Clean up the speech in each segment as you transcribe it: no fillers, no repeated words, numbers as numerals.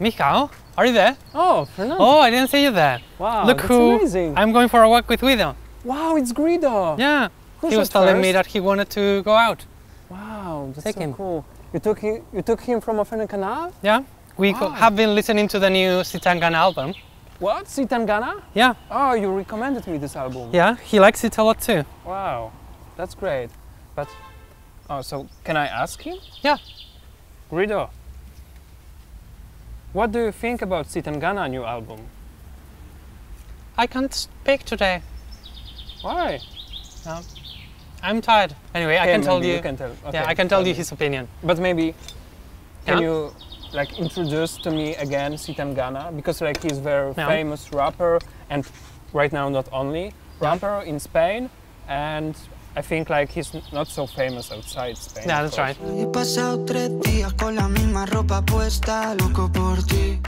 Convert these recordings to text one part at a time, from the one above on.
Michał, are you there? Oh, Fernando. Oh, I didn't see you there. Wow, Look that's who amazing. I'm going for a walk with Guido. Wow, it's Guido. Yeah, Who's he was at telling me first? that he wanted to go out. Wow, that's Take so him. cool. You took him from Offenen Kanal? Yeah, we Wow. have been listening to the new Tanganas album. What? Tangana? Yeah, Oh, you recommended me this album. yeah, he likes it a lot too. Wow, that's great. But, oh, so can I ask him? Yeah. Guido, what do you think about Tangana new album? I can't speak today. Why? I'm tired. Anyway, I Okay, can tell maybe you. you can tell. Okay, Yeah, I can tell you me. his opinion. But maybe can Yeah? you like introduce to me again Tangana, because like he's very Yeah. famous rapper, and right now not only rapper in Spain, and I think like he's not so famous outside Spain. Yeah, of that's course. right. He pasado 3 días con la misma ropa puesta, loco por ti.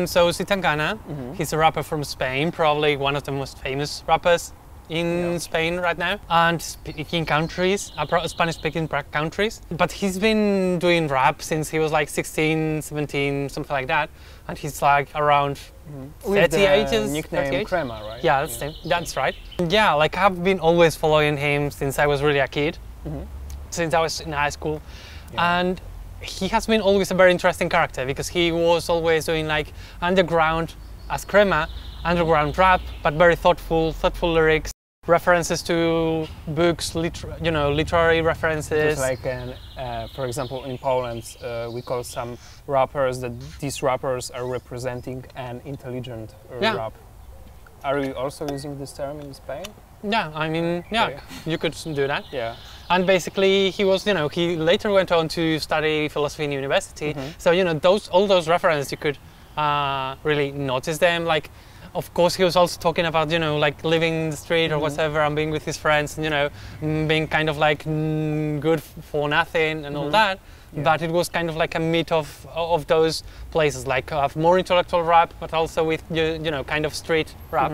So Tangana, he's a rapper from Spain, probably one of the most famous rappers in Spain right now, and speaking countries, Spanish-speaking countries. But he's been doing rap since he was like 16, 17, something like that, and he's like around With 30 the ages. nickname 38? Crema, right? Yeah, that's right. Yeah, like I've been always following him since I was really a kid, since I was in high school, and he has been always a very interesting character because he was always doing like underground as Crema, underground rap, but very thoughtful lyrics, references to books, literary references. Just like, for example, in Poland, we call some rappers that these rappers are representing an intelligent rap. Are you also using this term in Spain? Yeah, I mean, yeah, Okay. you could do that. Yeah. And basically, he was, he later went on to study philosophy in university. So, all those references, you could really notice them. Like, of course, he was also talking about, like living in the street or whatever, and being with his friends, and, being kind of like good for nothing and all that. Yeah. But it was kind of like a mix of those places, like more intellectual rap, but also with, kind of street rap.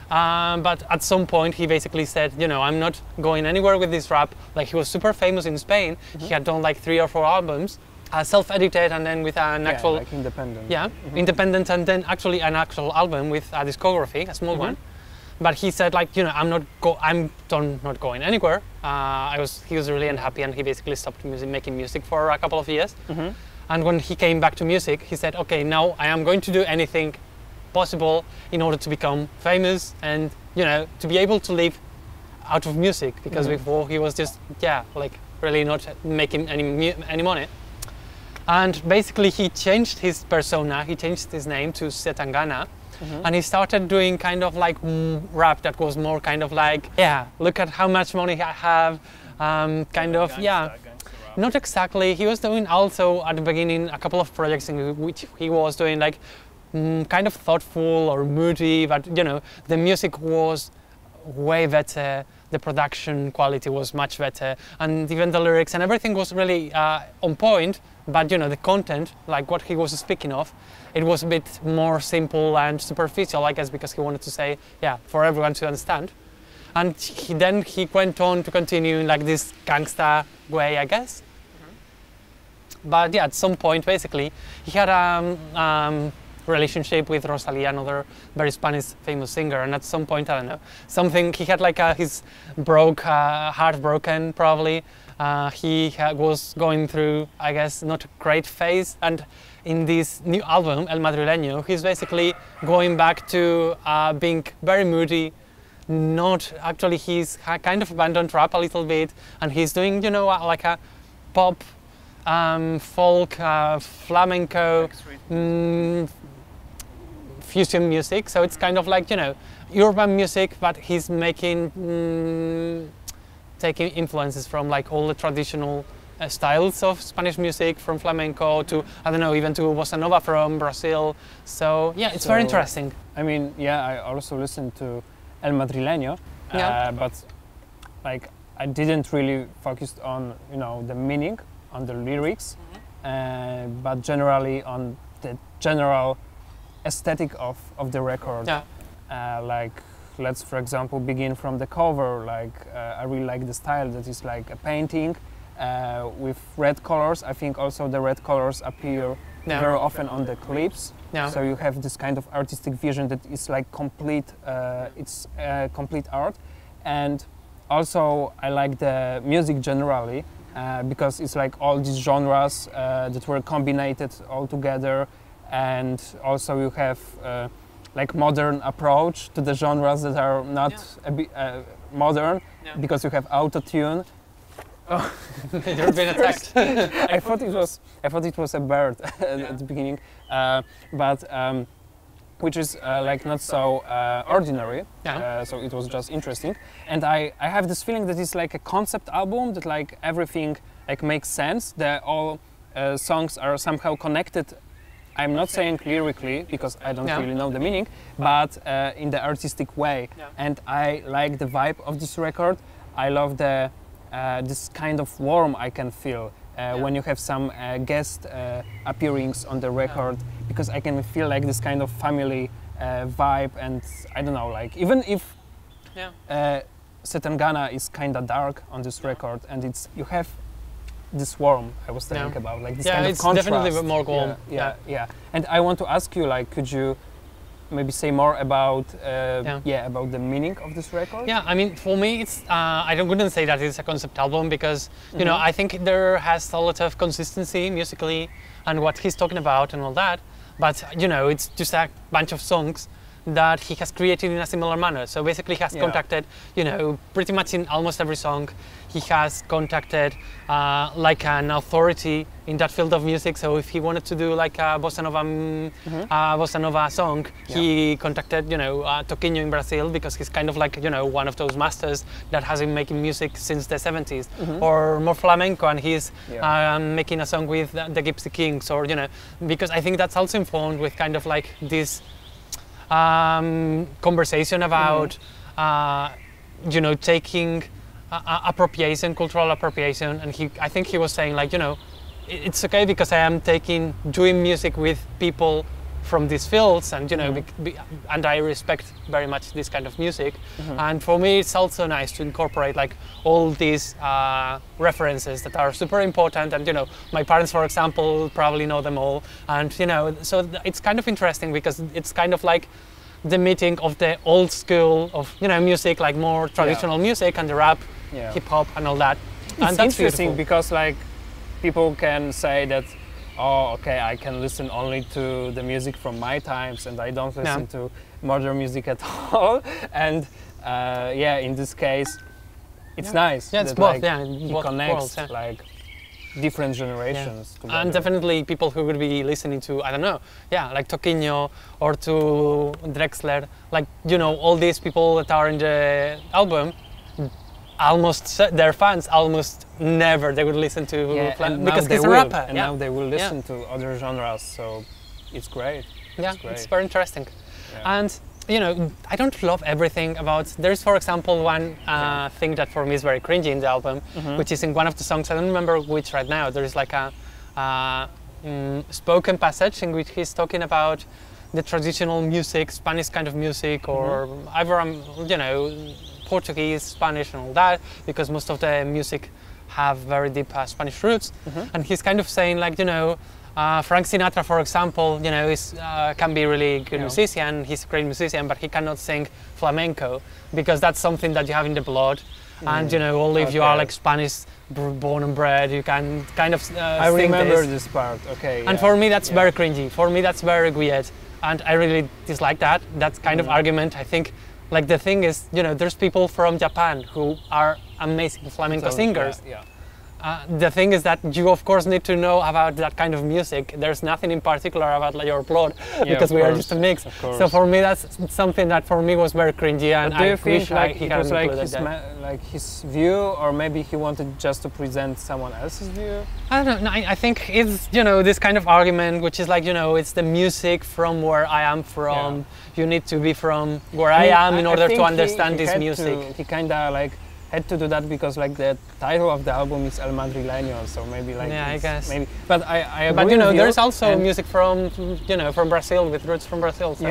But at some point he basically said, I'm not going anywhere with this rap. Like, he was super famous in Spain. He had done like 3 or 4 albums, self-edited, and then with an actual, like independent. Yeah, independent, and then actually an actual album with a discography, a small one. But he said, like, I'm not going anywhere. He was really unhappy, and he basically stopped making music for a couple of years. And when he came back to music, he said, okay, now I am going to do anything possible in order to become famous and, to be able to live out of music, because before he was just, like really not making any money. And basically he changed his persona, he changed his name to Tangana, and he started doing kind of like rap that was more kind of like, look at how much money I have, not exactly. He was doing also at the beginning a couple of projects in which he was doing like kind of thoughtful or moody, but the music was way better, the production quality was much better, and even the lyrics and everything was really on point. But the content, like what he was speaking of, it was a bit more simple and superficial, I guess, because he wanted to say, for everyone to understand. And then he went on to continue in like this gangsta way, I guess. But at some point, basically, he had a relationship with Rosalía, another very Spanish famous singer, and at some point, I don't know, he had like his heart broken, probably. He was going through, I guess, not a great phase, and in this new album, El Madrileño, he's basically going back to being very moody. Not actually, he's kind of abandoned rap a little bit, and he's doing, like a pop, folk, flamenco, fusion music. So it's kind of like, urban music, but he's making, taking influences from like all the traditional styles of Spanish music, from flamenco to, I don't know, even to bossa nova from Brazil. So it's very interesting. I mean, I also listened to El Madrileño, but like I didn't really focus on the meaning, on the lyrics, but generally on the general aesthetic of the record. Like, let's for example begin from the cover. Like I really like the style that is like a painting, with red colors. I think also the red colors appear very often on the clips. So you have this kind of artistic vision that is like complete, it's complete art. And also I like the music generally, because it's like all these genres that were combined all together. And also you have like modern approach to the genres that are not a bit modern, because you have auto-tune. Oh, you've been attacked. I thought it was a bird at the beginning, but which is like not so ordinary. So it was just interesting, and I have this feeling that it's like a concept album, that like everything like makes sense. That all songs are somehow connected. I'm not saying lyrically, because I don't really know the meaning, but in the artistic way. And I like the vibe of this record. I love the this kind of warmth I can feel when you have some guest appearings on the record, because I can feel like this kind of family vibe. And I don't know, like even if Tangana is kind of dark on this record, and you have this warmth I was thinking about, like this kind of contrast. Yeah, it's definitely more warm. Yeah. And I want to ask you, like, could you maybe say more about about the meaning of this record? Yeah, I mean, for me, it's I wouldn't say that it's a concept album, because you know, I think there has a lot of consistency musically and what he's talking about and all that. But you know, it's just a bunch of songs that he has created in a similar manner. So basically, he has contacted, you know, pretty much in almost every song, he has contacted like an authority in that field of music. So if he wanted to do like a bossa nova song, he contacted, you know, Toquinho in Brazil, because he's kind of like, you know, one of those masters that has been making music since the 70s, or more flamenco, and he's making a song with the Gypsy Kings, or, you know, because I think that's also informed with kind of like this conversation about you know, taking appropriation, cultural appropriation. And I think he was saying, like, you know, it's okay because I am doing music with people from these fields, and you know, and I respect very much this kind of music. And for me, it's also nice to incorporate like all these references that are super important. And you know, my parents, for example, probably know them all. And you know, so it's kind of interesting, because it's kind of like the meeting of the old school of, you know, music, like more traditional music, and the rap, hip hop, and all that. It's and that's interesting beautiful. Because like people can say that, oh, okay, I can listen only to the music from my times, and I don't listen to modern music at all. And in this case, it's nice. Yeah, it's that, both. Like, He connects like different generations together. And definitely people who would be listening to, I don't know, like Toquinho or to Drexler, like, you know, all these people that are in the album, almost their fans almost never they would listen to because he's a rapper. And now they will listen to other genres, so it's great. It's very interesting. And you know, I don't love everything about. There's, for example, one thing that for me is very cringy in the album, which is in one of the songs. I don't remember which right now. There is like a spoken passage in which he's talking about the traditional music, Spanish kind of music, or either you know, Portuguese, Spanish, and all that, because most of the music have very deep Spanish roots. And he's kind of saying, like, you know, Frank Sinatra, for example, you know, can be really good musician. He's a great musician, but he cannot sing flamenco, because that's something that you have in the blood. And you know, only if you are like Spanish born and bred, you can kind of I remember this part. Okay. And for me, that's very cringy. For me, that's very weird, and I really dislike that. That kind of argument. I think, like, the thing is, you know, there's people from Japan who are amazing flamenco singers. The thing is that you, of course, need to know about that kind of music. There's nothing in particular about like, your blood, because we are just a mix. So for me, that's something that for me was very cringy, and do you think wish like he it was like his his view, or maybe he wanted just to present someone else's view? I don't know. I think it's, you know, this kind of argument, which is like, you know, it's the music from where I am from. You need to be from where I am in order to understand this music. He kind of like had to do that because like the title of the album is El Madrileño, so maybe like I guess maybe. But I agree. But you know, with there's also music from, you know, from Brazil, with roots from Brazil. So.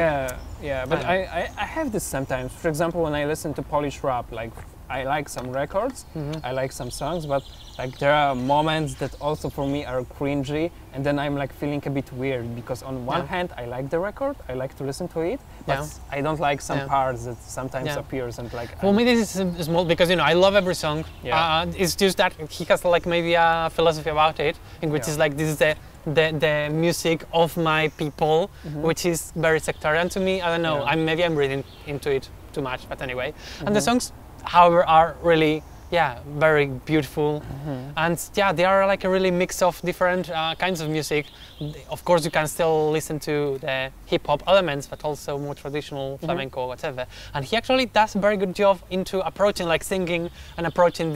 But I have this sometimes. For example, when I listen to Polish rap, like I like some records, I like some songs, but like there are moments that also for me are cringy, and then I'm like feeling a bit weird because on one hand I like the record, I like to listen to it, but I don't like some parts that sometimes appears and like. For me this is small because you know I love every song. It's just that he has like maybe a philosophy about it, in which is like this is the music of my people, which is very sectarian to me. I don't know. Maybe I'm reading into it too much, but anyway. And the songs, however, are really very beautiful, and they are like a really mix of different kinds of music. Of course, you can still listen to the hip hop elements, but also more traditional flamenco, whatever. And he actually does a very good job into approaching, like singing and approaching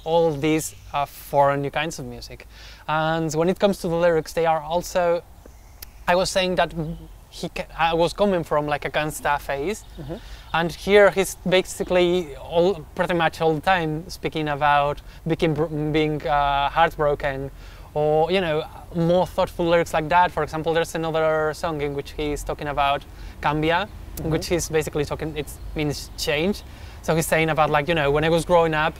all these foreign new kinds of music. And when it comes to the lyrics, they are also. I was saying that I was coming from like a gangsta phase. And here he's basically pretty much all the time speaking about being heartbroken, or you know, more thoughtful lyrics like that. For example, there's another song in which he's talking about cambia, which he's basically talking. It means change. So he's saying about like, you know, when I was growing up,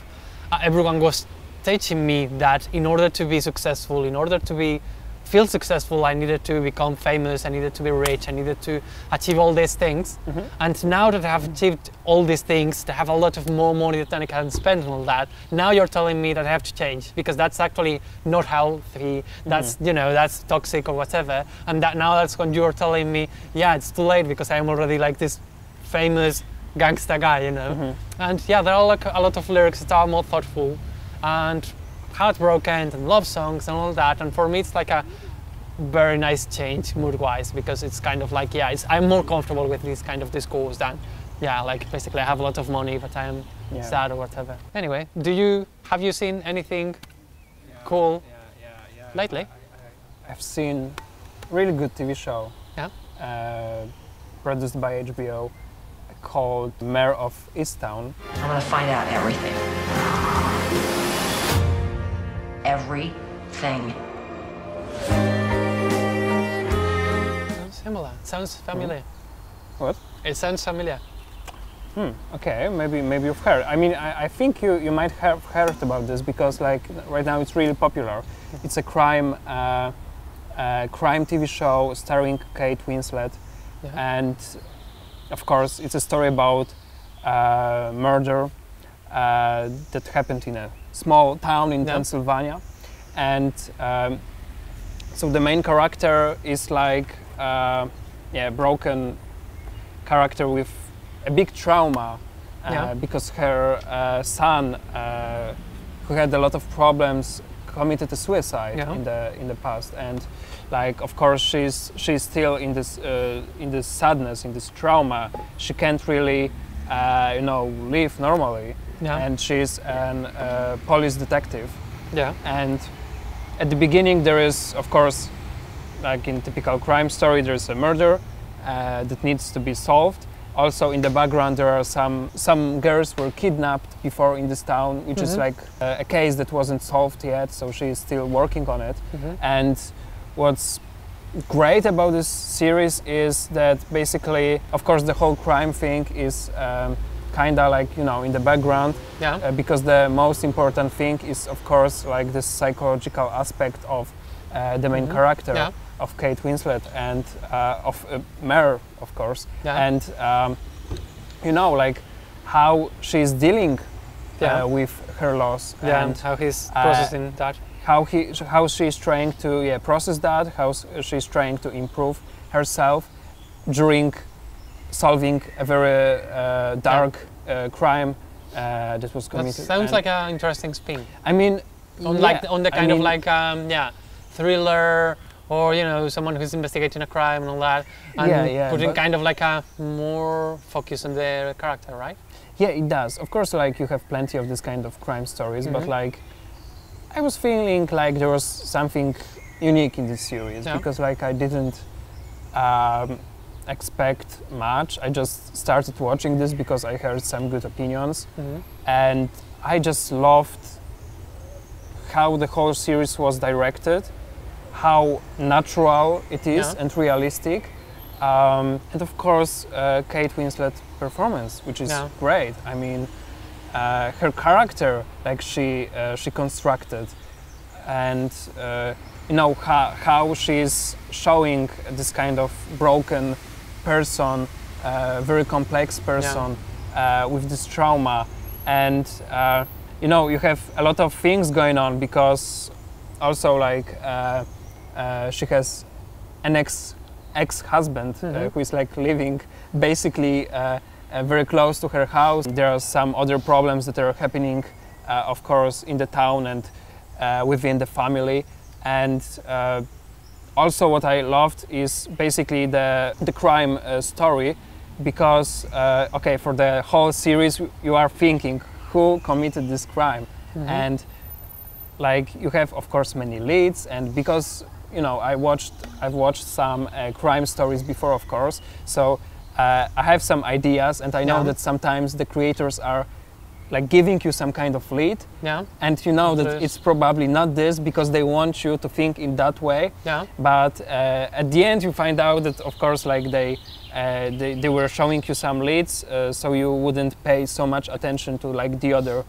everyone was teaching me that in order to be successful, in order to feel successful, I needed to become famous, I needed to be rich, I needed to achieve all these things. And now that I have achieved all these things, to have a lot of more money than I can spend on all that, now you're telling me that I have to change, because that's actually not healthy, that's, you know, that's toxic or whatever. And now that's when you're telling me, yeah, it's too late because I'm already like this famous gangster guy, you know. And yeah, there are like a lot of lyrics that are more thoughtful and heartbroken and love songs and all that, and for me it's like a very nice change mood-wise, because it's kind of like, I'm more comfortable with this kind of discourse than, like basically I have a lot of money but I'm sad or whatever. Anyway, have you seen anything cool lately? I've seen a really good TV show produced by HBO called Mare of Easttown. I'm gonna find out everything. Everything. Sounds similar. Sounds familiar. What? It sounds familiar. Okay, maybe you've heard. I mean, I think you might have heard about this because like right now it's really popular. It's a crime TV show starring Kate Winslet, and of course it's a story about murder that happened in a small town in Pennsylvania, and so the main character is like broken character with a big trauma because her son, who had a lot of problems, committed a suicide in the past, and like of course she's still in this sadness, in this trauma. She can't really live normally. And she's a police detective. And at the beginning there is, of course, like in typical crime story, there's a murder that needs to be solved. Also in the background there are some girls were kidnapped before in this town, which is like a case that wasn't solved yet, so she is still working on it. And what's great about this series is that basically, of course, the whole crime thing is kinda like, you know, in the background, because the most important thing is, of course, like this psychological aspect of the main character of Kate Winslet and of Mare, of course, and you know, like how she's dealing with her loss, and how he's processing that, how she's trying to process that, how she's trying to improve herself during solving a very dark crime that was committed. That sounds like an interesting spin. I mean, on the kind of like thriller, or you know, someone who's investigating a crime and all that, and putting kind of like a more focus on their character, right? Yeah, it does. Of course, like you have plenty of this kind of crime stories, but like I was feeling like there was something unique in this series because like I didn't expect much. I just started watching this because I heard some good opinions, and I just loved how the whole series was directed, how natural it is and realistic, and of course Kate Winslet's performance, which is great. I mean, her character, like she constructed, and you know how she's showing this kind of broken person, very complex person with this trauma, and you know you have a lot of things going on because also like she has an ex-husband who is like living basically very close to her house. There are some other problems that are happening, of course, in the town and within the family. And also what I loved is basically the crime story, because okay, for the whole series you are thinking who committed this crime, and like you have of course many leads, and because you know I've watched some crime stories before, of course, so I have some ideas, and I know that sometimes the creators are like giving you some kind of lead, and you know that it's probably not this because they want you to think in that way. But at the end you find out that of course like they were showing you some leads, so you wouldn't pay so much attention to like the other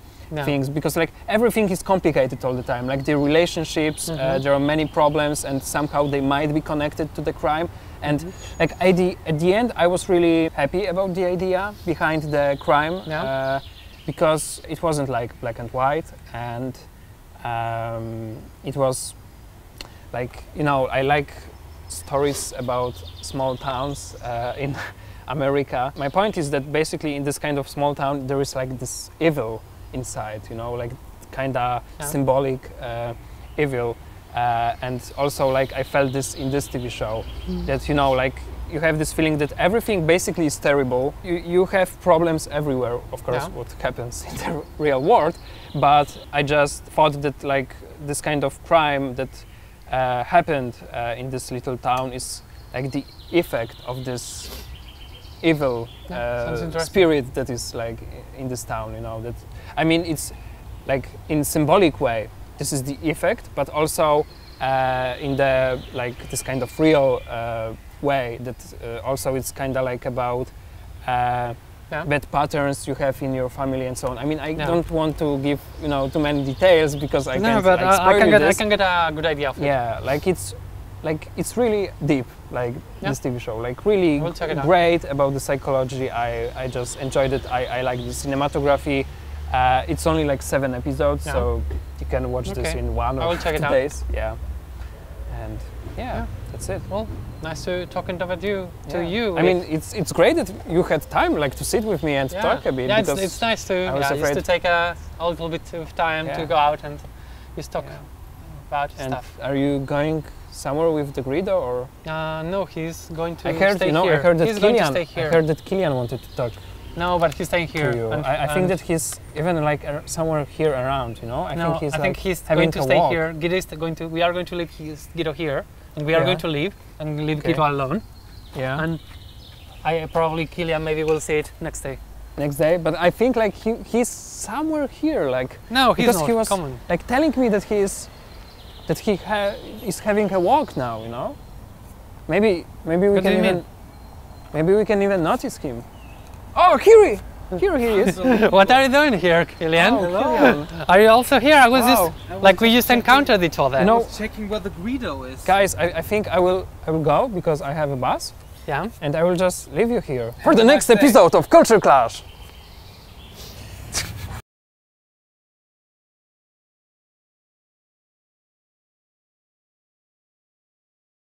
things, because like everything is complicated all the time, like the relationships, there are many problems, and somehow they might be connected to the crime. And like at the end I was really happy about the idea behind the crime, because it wasn't like black and white, and it was like, you know, I like stories about small towns in America. My point is that basically in this kind of small town there is like this evil inside, you know, like kind of symbolic evil, and also like I felt this in this TV show, that you know like you have this feeling that everything basically is terrible. You have problems everywhere, of course, what happens in the real world, but I just thought that like this kind of crime that happened in this little town is like the effect of this evil spirit that is like in this town, you know, that I mean it's like in symbolic way this is the effect, but also in the like this kind of real way that also it's kind of like about bad patterns you have in your family and so on. I mean I don't want to give, you know, too many details because I can't but like, I can get a good idea of it. Yeah, like it's really deep, like this TV show, like really great about the psychology. I just enjoyed it. I like the cinematography. It's only like 7 episodes, so you can watch this in 1 or 2 days. Yeah, and that's it. Well, nice to talk about you. I mean, it's great that you had time like to sit with me and talk a bit. Yeah, because it's nice to take a little bit of time to go out and just talk about stuff. Are you going somewhere with the Grido or? No, he's going to stay here. I heard that Kilian wanted to talk. No, but he's staying here. I think that he's even like somewhere here around, you know. I think he's going to stay here. We are going to leave Guido here, and we are going to leave and leave Guido alone. Yeah. And probably Kilian maybe will see it next day. Next day, but I think like he's somewhere here, like no, he's because not. He was Come on. like telling me that he is having a walk now, you know. Maybe we can even notice him. Oh, here he is. What are you doing here, Kilian? Oh, hello. Are you also here? I was just like we just encountered each other. You know, I was checking where the Grido is. Guys, I think I will go because I have a bus. Yeah. And I will just leave you here for the next episode of Culture Clash.